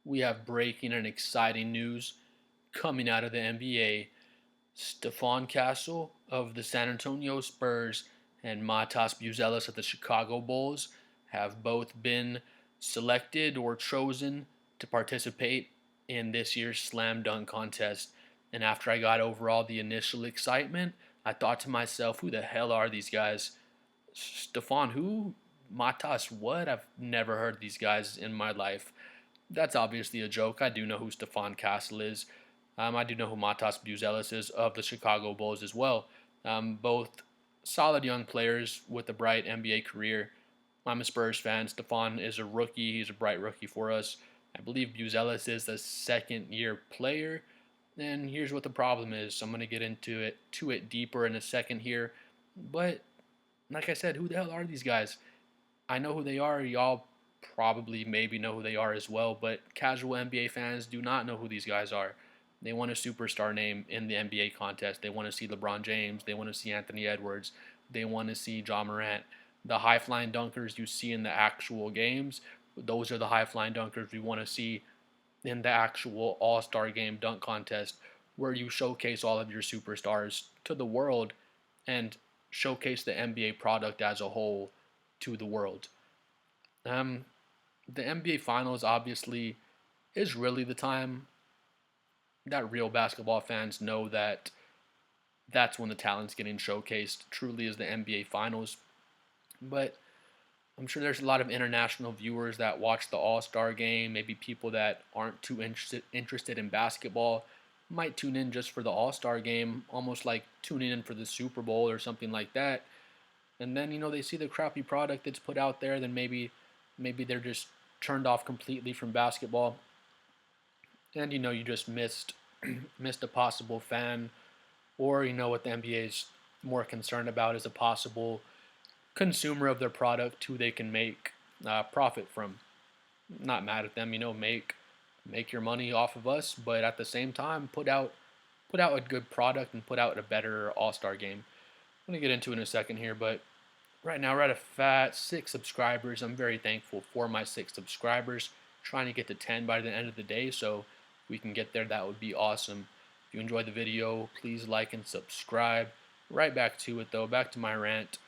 we have breaking and exciting news coming out of the NBA. Stephon Castle of the San Antonio Spurs and Matas Buzelis of the Chicago Bulls have both been selected or chosen to participate in this year's slam dunk contest. And after I got over all the initial excitement, I thought to myself, who the hell are these guys? Stephon, who? Matas, what? I've never heard these guys in my life. That's obviously a joke. I do know who Stephon Castle is. I do know who Matas Buzelis is of the Chicago Bulls as well. Both solid young players with a bright NBA career. I'm a Spurs fan. Stephon is a rookie. He's a bright rookie for us. I believe Buzelis is the second year player. And here's what the problem is. I'm going to get into it deeper in a second here. But like I said, who the hell are these guys? I know who they are. Y'all probably maybe know who they are as well, but casual NBA fans do not know who these guys are. They want a superstar name in the NBA contest. They want to see LeBron James. They want to see Anthony Edwards. They want to see Ja Morant. The high flying dunkers you see in the actual games, those are the high flying dunkers we want to see in the actual All Star game dunk contest, where you showcase all of your superstars to the world and showcase the NBA product as a whole to the world. Um, the NBA Finals obviously is really the time that real basketball fans know that that's when the talent's getting showcased. Truly, is the NBA Finals. But I'm sure there's a lot of international viewers that watch the All Star game. Maybe people that aren't too interested in basketball might tune in just for the All Star game, almost like tuning in for the Super Bowl or something like that. And then they see the crappy product that's put out there. Then maybe they're just turned off completely from basketball, and you just missed missed a possible fan, or what the NBA is more concerned about is a possible consumer of their product who they can make profit from. Not mad at them, make your money off of us, but at the same time put out a good product and put out a better All Star game. I'm gonna get into it in a second here, but right now we're at a fat 6 subscribers. I'm very thankful for my 6 subscribers. Trying to get to 10 by the end of the day, so if we can get there, that would be awesome. If you enjoyed the video, please like and subscribe. Right back to it though, back to my rant.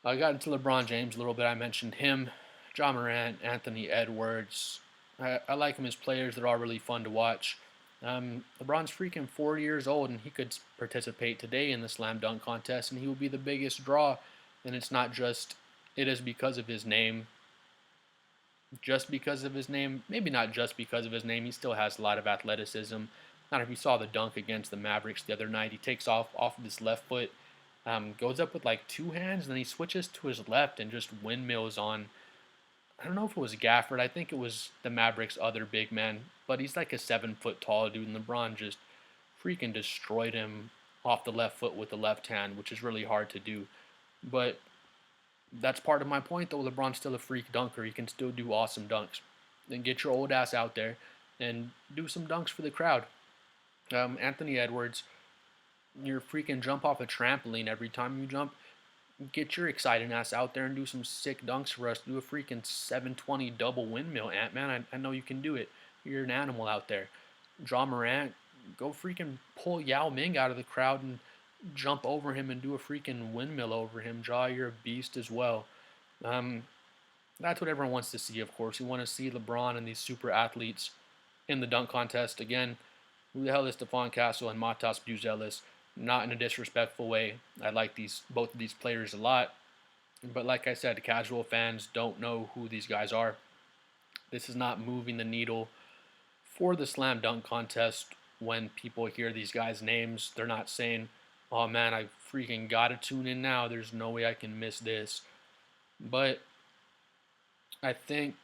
I got into LeBron James a little bit. I mentioned him, Ja Morant, Anthony Edwards. I like him as players. They're all really fun to watch. LeBron's freaking 40 years old, and he could participate today in the slam dunk contest, and he will be the biggest draw. And it's not just, it is because of his name. Just because of his name, maybe not just because of his name. He still has a lot of athleticism. I don't know if you saw the dunk against the Mavericks the other night. He takes off of his left foot, goes up with like 2 hands, and then he switches to his left and just windmills on. I don't know if it was Gafford. I think it was the Mavericks' other big man, but he's like a 7 foot tall dude, and LeBron just freaking destroyed him off the left foot with the left hand, which is really hard to do. But that's part of my point, though. LeBron's still a freak dunker. He can still do awesome dunks. Then get your old ass out there and do some dunks for the crowd. Anthony Edwards, you're freaking jump off a trampoline every time you jump. Get your exciting ass out there and do some sick dunks for us. Do a freaking 720 double windmill, Ant-Man. I know you can do it. You're an animal out there. Ja Morant, go freaking pull Yao Ming out of the crowd and jump over him and do a freaking windmill over him. Ja, you're a beast as well. Um, that's what everyone wants to see, of course. We want to see LeBron and these super athletes in the dunk contest. Again, who the hell is Stephon Castle and Matas Buzelis? Not in a disrespectful way. I like both of these players a lot. But like I said, casual fans don't know who these guys are. This is not moving the needle for the slam dunk contest. When people hear these guys' names, they're not saying, oh man, I freaking gotta tune in now. There's no way I can miss this. But I think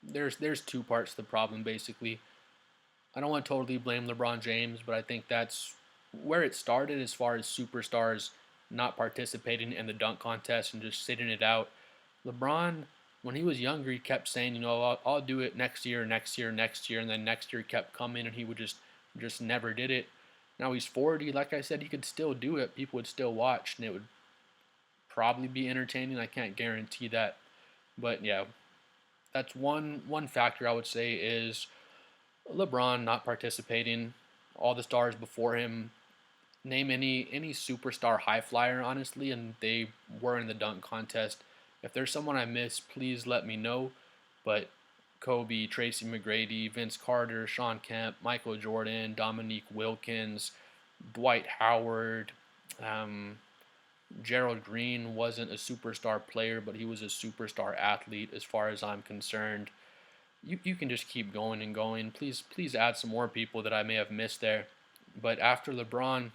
there's 2 parts to the problem basically. I don't want to totally blame LeBron James, but I think that's where it started as far as superstars not participating in the dunk contest and just sitting it out. LeBron, when he was younger, he kept saying, I'll do it next year, next year, next year, and then next year kept coming, and he would just never did it. Now he's 40. Like I said, he could still do it. People would still watch, and it would probably be entertaining. I can't guarantee that, but yeah, that's one factor I would say is LeBron not participating. All the stars before him, name any superstar high flyer honestly, and they were in the dunk contest. If there's someone I miss, please let me know. But Kobe, Tracy McGrady, Vince Carter, Sean Kemp, Michael Jordan, Dominique Wilkins, Dwight Howard, um, Gerald Green wasn't a superstar player, but he was a superstar athlete as far as I'm concerned. You can just keep going and going. Please add some more people that I may have missed there. But after LeBron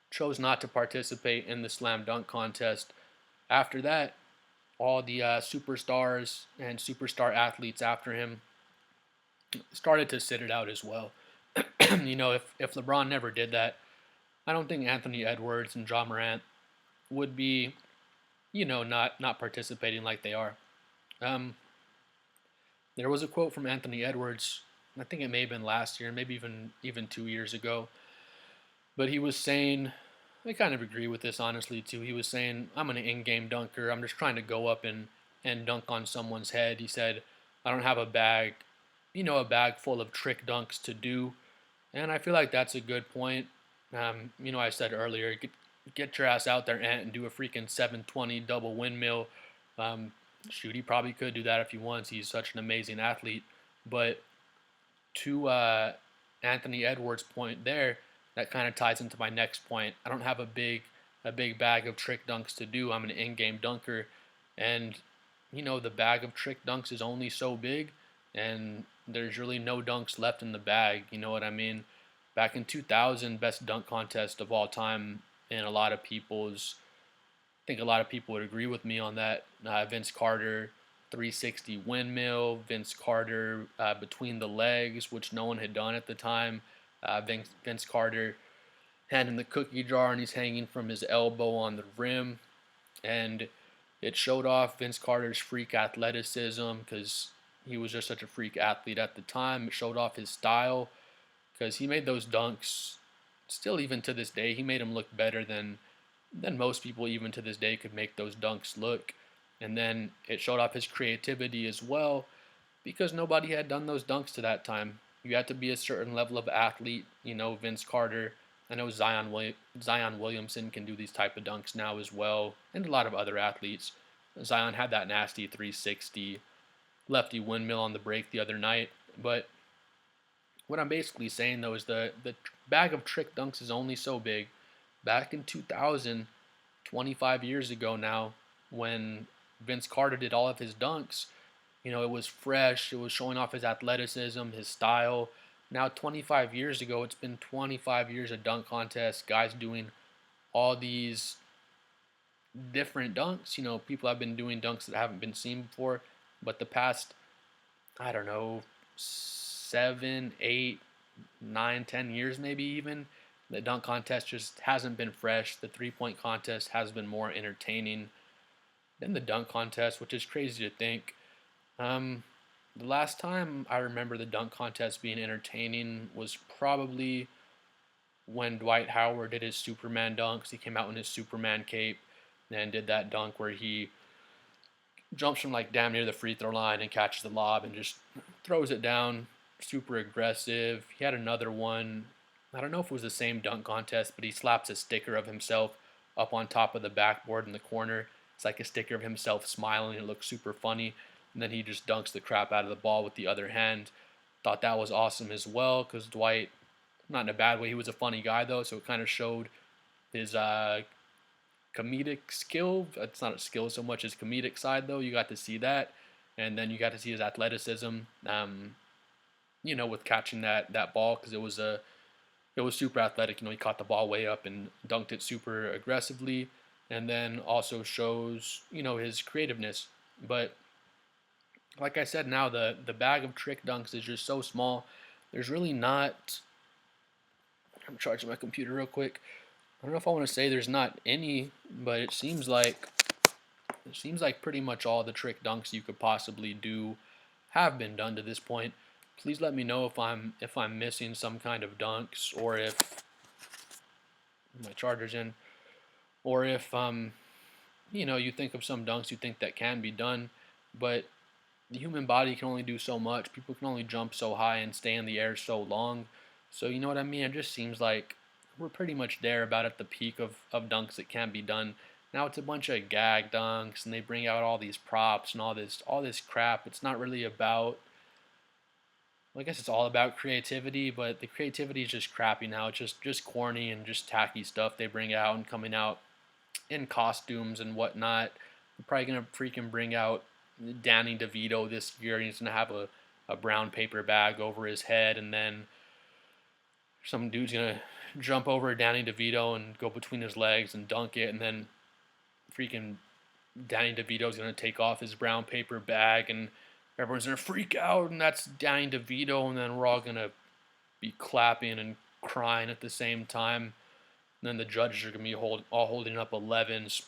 chose not to participate in the slam dunk contest, after that, all the superstars and superstar athletes after him started to sit it out as well. If LeBron never did that, I don't think Anthony Edwards and Ja Morant would be, not participating like they are. Um, there was a quote from Anthony Edwards. I think it may have been last year, maybe even 2 years ago. But he was saying, I kind of agree with this honestly too. He was saying, "I'm an in-game dunker. I'm just trying to go up and dunk on someone's head." He said, "I don't have a bag full of trick dunks to do." And I feel like that's a good point. I said earlier, get your ass out there, Ant, and do a freaking 720 double windmill. Um, Shoot, he probably could do that if he wants. He's such an amazing athlete. But to Anthony Edwards' point there, that kind of ties into my next point. I don't have a big bag of trick dunks to do. I'm an in-game dunker, and the bag of trick dunks is only so big, and there's really no dunks left in the bag. You know what I mean? Back in 2000, best dunk contest of all time, and I think a lot of people would agree with me on that. Vince Carter, 360 windmill. Vince Carter between the legs, which no one had done at the time. Vince Carter had in the cookie jar and he's hanging from his elbow on the rim. And it showed off Vince Carter's freak athleticism because he was just such a freak athlete at the time. It showed off his style because he made those dunks. Still, even to this day, he made them look better than most people, even to this day, could make those dunks look. And then it showed off his creativity as well because nobody had done those dunks to that time. You had to be a certain level of athlete. Vince Carter. I know Zion Williamson can do these type of dunks now as well, and a lot of other athletes. Zion had that nasty 360 lefty windmill on the break the other night. But what I'm basically saying though is the bag of trick dunks is only so big. Back in 2000, 25 years ago now, when Vince Carter did all of his dunks, it was fresh. It was showing off his athleticism, his style. Now, 25 years ago, it's been 25 years of dunk contests, guys doing all these different dunks. People have been doing dunks that haven't been seen before, but the past, I don't know, 7, 8, 9, 10 years maybe even, the dunk contest just hasn't been fresh. The three-point contest has been more entertaining than the dunk contest, which is crazy to think. The last time I remember the dunk contest being entertaining was probably when Dwight Howard did his Superman dunks. He came out in his Superman cape and did that dunk where he jumps from like damn near the free throw line and catches the lob and just throws it down. Super aggressive. He had another one. I don't know if it was the same dunk contest, but he slaps a sticker of himself up on top of the backboard in the corner. It's like a sticker of himself smiling. It looks super funny. And then he just dunks the crap out of the ball with the other hand. Thought that was awesome as well because Dwight, not in a bad way, he was a funny guy though, so it kind of showed his comedic skill. It's not a skill so much as comedic side though. You got to see that, and then you got to see his athleticism. With catching that ball because it was super athletic. He caught the ball way up and dunked it super aggressively, and then also shows his creativeness. But like I said, now the bag of trick dunks is just so small. There's really not. I'm charging my computer real quick. I don't know if I want to say there's not any, but it seems like pretty much all the trick dunks you could possibly do have been done to this point. Please let me know if I'm missing some kind of dunks, or if my charger's in, or if you think of some dunks you think that can be done. But the human body can only do so much. People can only jump so high and stay in the air so long. So you know what I mean? It just seems like we're pretty much there about at the peak of dunks that can be done. Now it's a bunch of gag dunks and they bring out all these props and all this crap. It's not really about, well, I guess it's all about creativity, but the creativity is just crappy now. It's just corny and just tacky stuff they bring out and coming out in costumes and whatnot. They're probably gonna freaking bring out Danny DeVito this year. He's gonna have a brown paper bag over his head, and then some dude's gonna jump over Danny DeVito and go between his legs and dunk it, and then freaking Danny DeVito's gonna take off his brown paper bag, and everyone's gonna freak out, and that's Danny DeVito, and then we're all gonna be clapping and crying at the same time. And then the judges are gonna be all holding up 11s,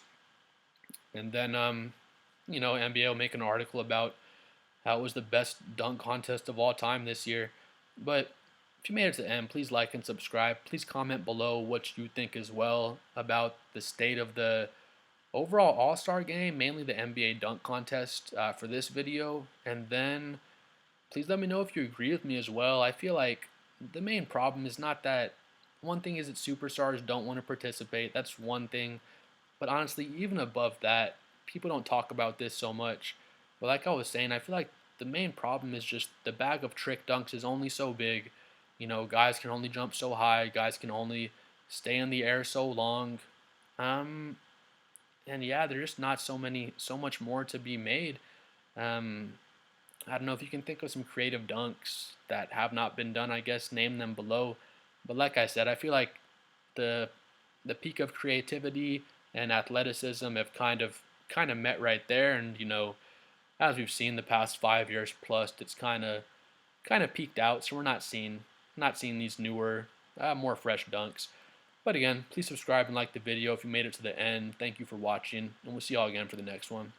and then NBA will make an article about how it was the best dunk contest of all time this year. But if you made it to the end, please like and subscribe. Please comment below what you think as well about the state of the overall All-Star game, mainly the NBA dunk contest for this video. And then please let me know if you agree with me as well. I feel like the main problem is not that, one thing is that superstars don't want to participate. That's one thing. But honestly, even above that, people don't talk about this so much. But like I was saying, I feel like the main problem is just the bag of trick dunks is only so big. Guys can only jump so high. Guys can only stay in the air so long. Um, and yeah, there's just not so much more to be made. Um, I don't know if you can think of some creative dunks that have not been done. I guess name them below. But like I said, I feel like the the peak of creativity and athleticism have kind of met right there, and as we've seen the past 5 years plus, it's kind of peaked out. So we're not seeing these newer, more fresh dunks. But again, please subscribe and like the video if you made it to the end. Thank you for watching, and we'll see y'all again for the next one.